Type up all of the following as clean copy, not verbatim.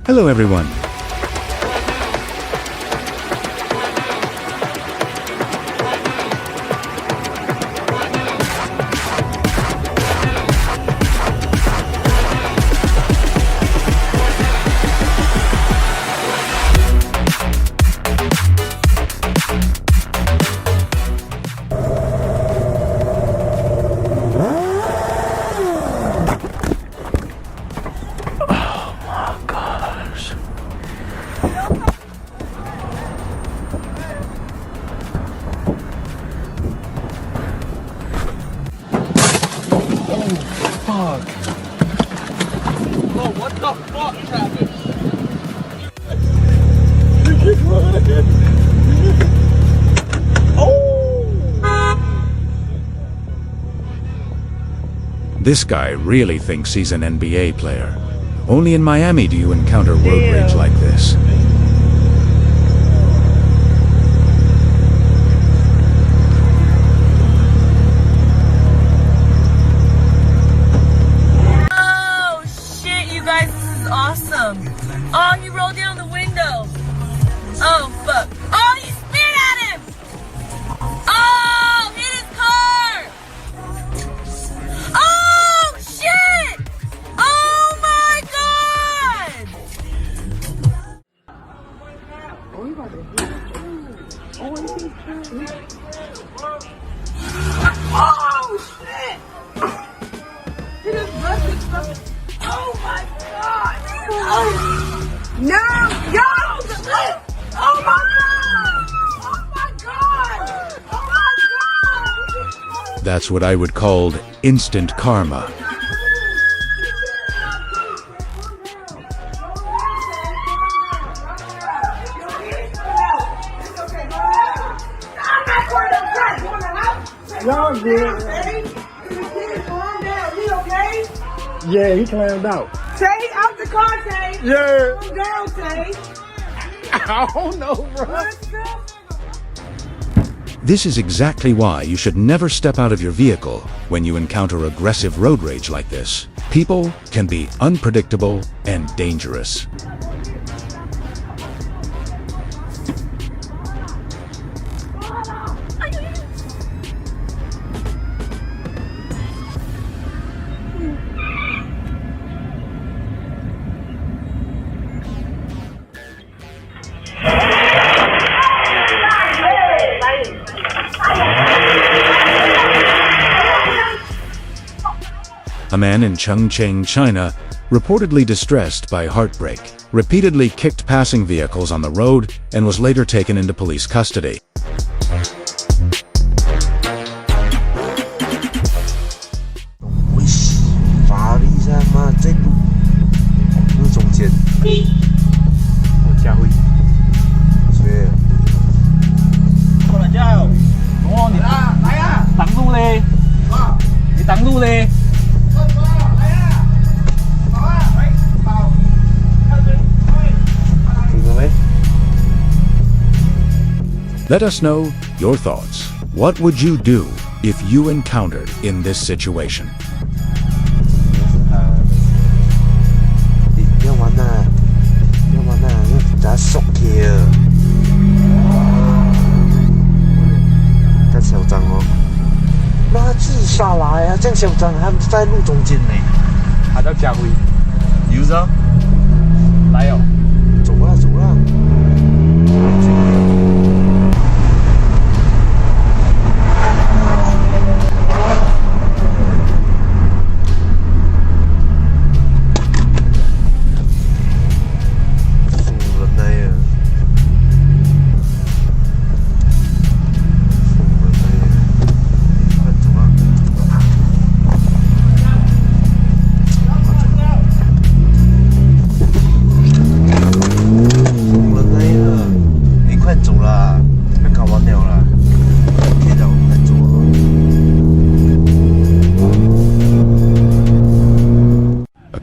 Hello everyone. This guy really thinks he's an NBA player. Only in Miami do you encounter road rage like this. Oh shit, you guys, this is awesome. Oh, he rolled down the window. Oh fuck. Oh, he spit at him. Oh, hit his car. Oh shit. Oh my god. Oh shit. He just busted something. Oh my god. Oh. No, yo. Oh my god. Oh my god. Oh my god. That's what I would call instant karma. Y'all good? Calm down. He okay? Yeah, he climbed out. Tay, out the car, Tay. Yeah. Calm down, Tay. I don't know, bro. What's up? This is exactly why you should never step out of your vehicle when you encounter aggressive road rage like this. People can be unpredictable and dangerous. A man in Chongqing, China, reportedly distressed by heartbreak, repeatedly kicked passing vehicles on the road and was later taken into police custody. Let us know your thoughts. What would you do if you encountered in this situation? 不要玩呐，不要玩呐，要等下缩起啊！太嚣张哦！那自杀来啊，这样嚣张，还在路中间呢。他叫家辉，有着，来哦。走啦走啦。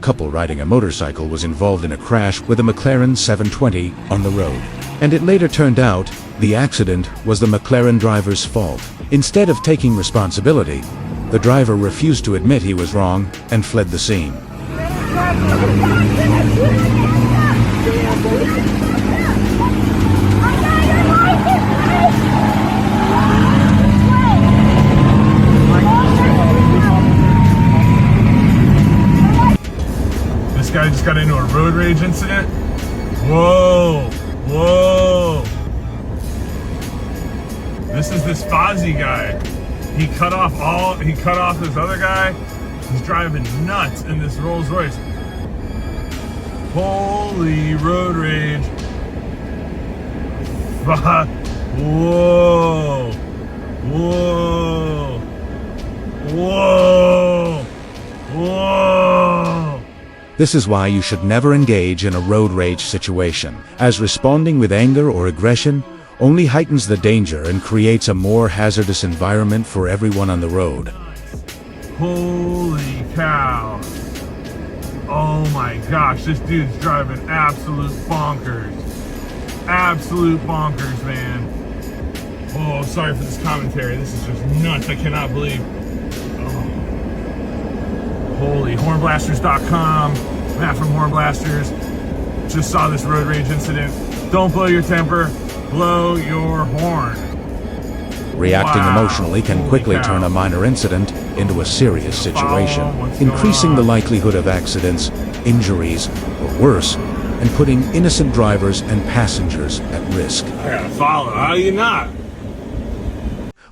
Couple riding a motorcycle was involved in a crash with a McLaren 720 on the road. And it later turned out the accident was the McLaren driver's fault. Instead of taking responsibility, the driver refused to admit he was wrong and fled the scene. just got into a road rage incident. Whoa, whoa. This is this Fozzie guy. He cut off this other guy. He's driving nuts in this Rolls Royce. Holy road rage. Whoa, whoa, whoa, whoa. This is why you should never engage in a road rage situation, as responding with anger or aggression only heightens the danger and creates a more hazardous environment for everyone on the road. Holy cow. Oh my gosh, this dude's driving absolute bonkers. Absolute bonkers, man. Oh, sorry for this commentary. This is just nuts. I cannot believe. Oh. Holy, hornblasters.com. Matt from Hornblasters. Just saw this road rage incident. Don't blow your temper. Blow your horn. Reacting Wow. emotionally can Holy quickly cow. turn a minor incident into a serious situation, what's going increasing the on? likelihood of accidents, injuries, or worse, and putting innocent drivers and passengers at risk. I gotta follow. How do you not?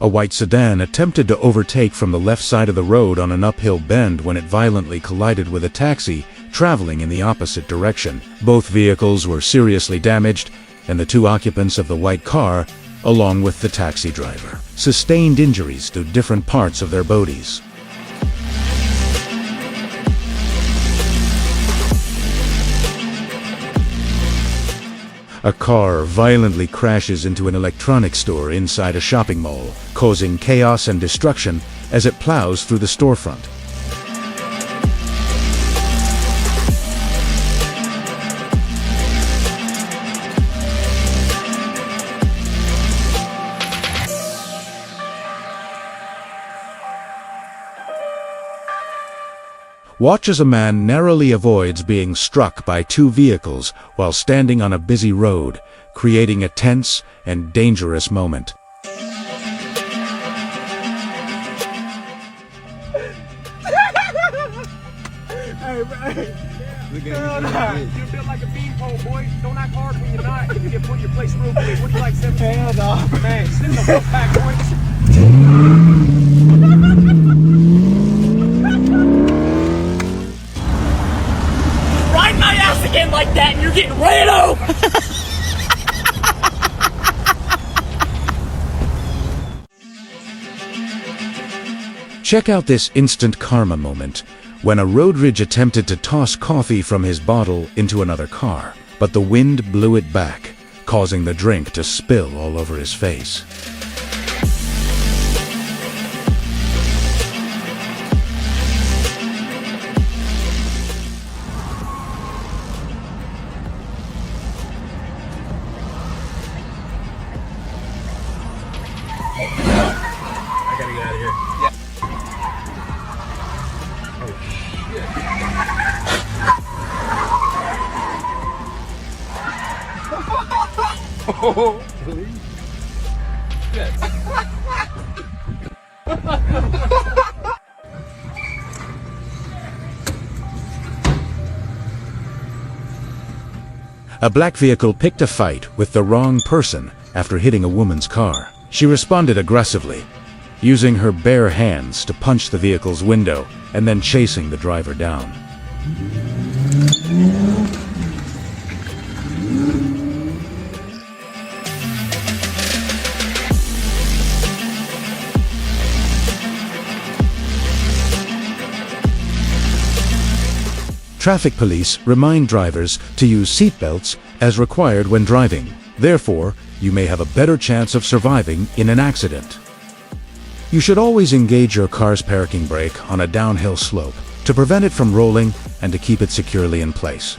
A white sedan attempted to overtake from the left side of the road on an uphill bend when it violently collided with a taxi traveling in the opposite direction. Both vehicles were seriously damaged, and the two occupants of the white car, along with the taxi driver, sustained injuries to different parts of their bodies. A car violently crashes into an electronics store inside a shopping mall, causing chaos and destruction as it plows through the storefront. Watch as a man narrowly avoids being struck by two vehicles while standing on a busy road, creating a tense and dangerous moment. You're built like a beanpole, boy. Don't act hard when you're not. You get put in your place real quick. What do you like, 17? Hell no. Man, sit in the full pack, boy. Ride my ass again like that and you're getting ran over! Check out this instant karma moment when a road rage attempted to toss coffee from his bottle into another car, but the wind blew it back, causing the drink to spill all over his face. I gotta get out of here. Yeah. Oh, please. Yes. A black vehicle picked a fight with the wrong person after hitting a woman's car. She responded aggressively, using her bare hands to punch the vehicle's window and then chasing the driver down. Traffic police remind drivers to use seatbelts as required when driving. Therefore, you may have a better chance of surviving in an accident. You should always engage your car's parking brake on a downhill slope to prevent it from rolling and to keep it securely in place.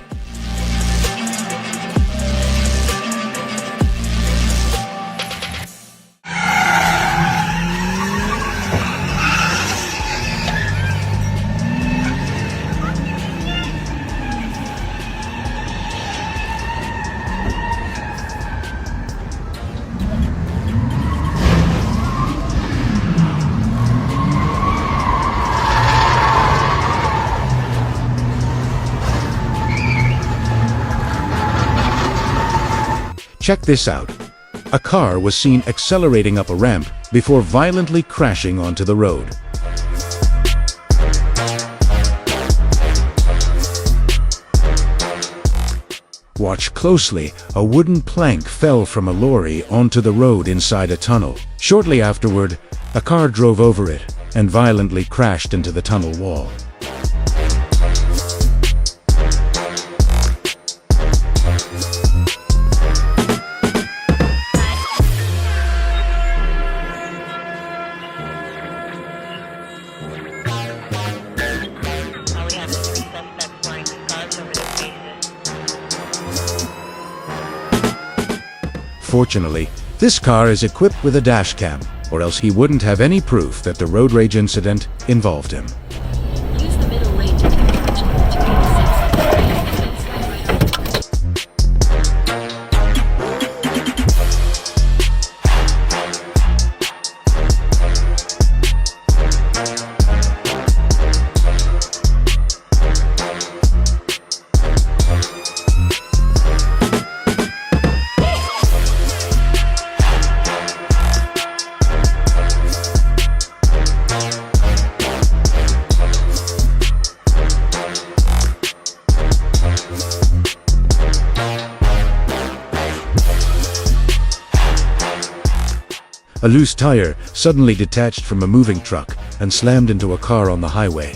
Check this out. A car was seen accelerating up a ramp before violently crashing onto the road. Watch closely. A wooden plank fell from a lorry onto the road inside a tunnel. Shortly afterward, a car drove over it and violently crashed into the tunnel wall. Fortunately, this car is equipped with a dash cam, or else he wouldn't have any proof that the road rage incident involved him. Use the middle lane to converge to A loose tire suddenly detached from a moving truck and slammed into a car on the highway.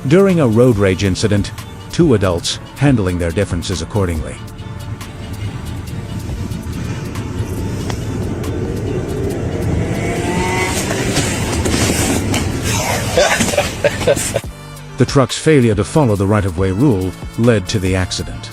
During a road rage incident, two adults handling their differences accordingly. The truck's failure to follow the right-of-way rule led to the accident.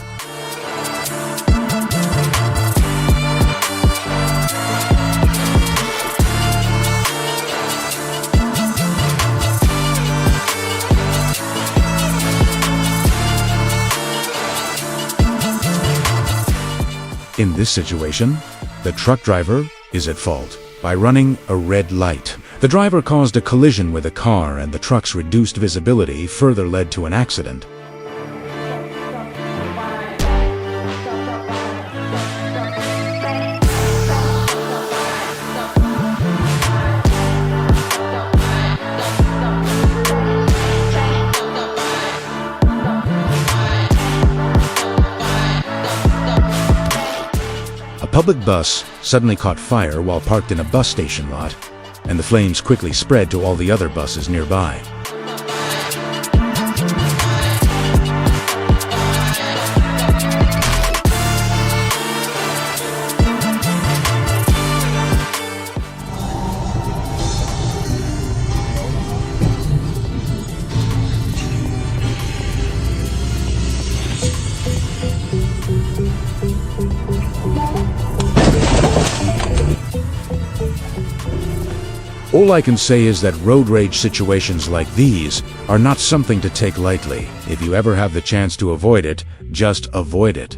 In this situation, the truck driver is at fault by running a red light. The driver caused a collision with a car, and the truck's reduced visibility further led to an accident. A public bus suddenly caught fire while parked in a bus station lot, and the flames quickly spread to all the other buses nearby. All I can say is that road rage situations like these are not something to take lightly. If you ever have the chance to avoid it, just avoid it.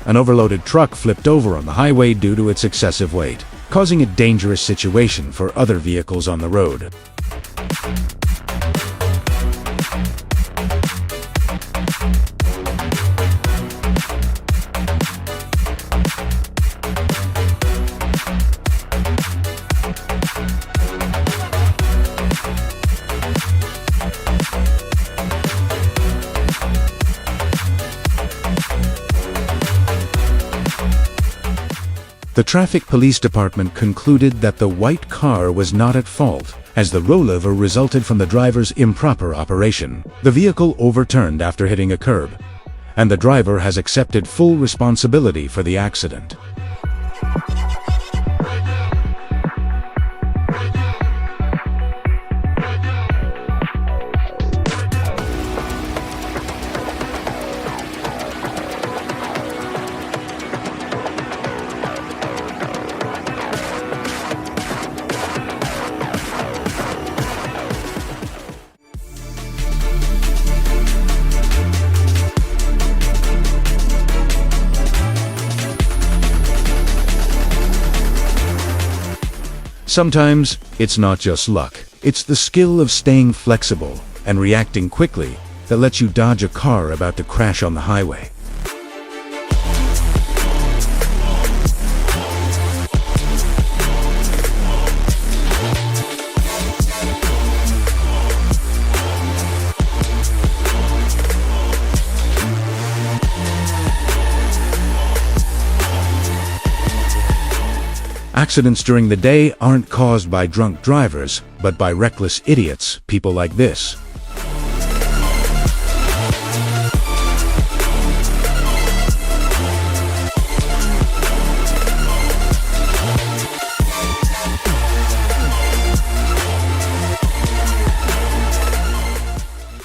An overloaded truck flipped over on the highway due to its excessive weight, causing a dangerous situation for other vehicles on the road. The Traffic Police Department concluded that the white car was not at fault, as the rollover resulted from the driver's improper operation. The vehicle overturned after hitting a curb, and the driver has accepted full responsibility for the accident. Sometimes, it's not just luck. It's the skill of staying flexible and reacting quickly that lets you dodge a car about to crash on the highway. Accidents during the day aren't caused by drunk drivers, but by reckless idiots, people like this.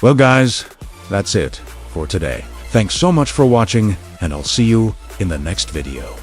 Well guys, that's it for today. Thanks so much for watching, and I'll see you in the next video.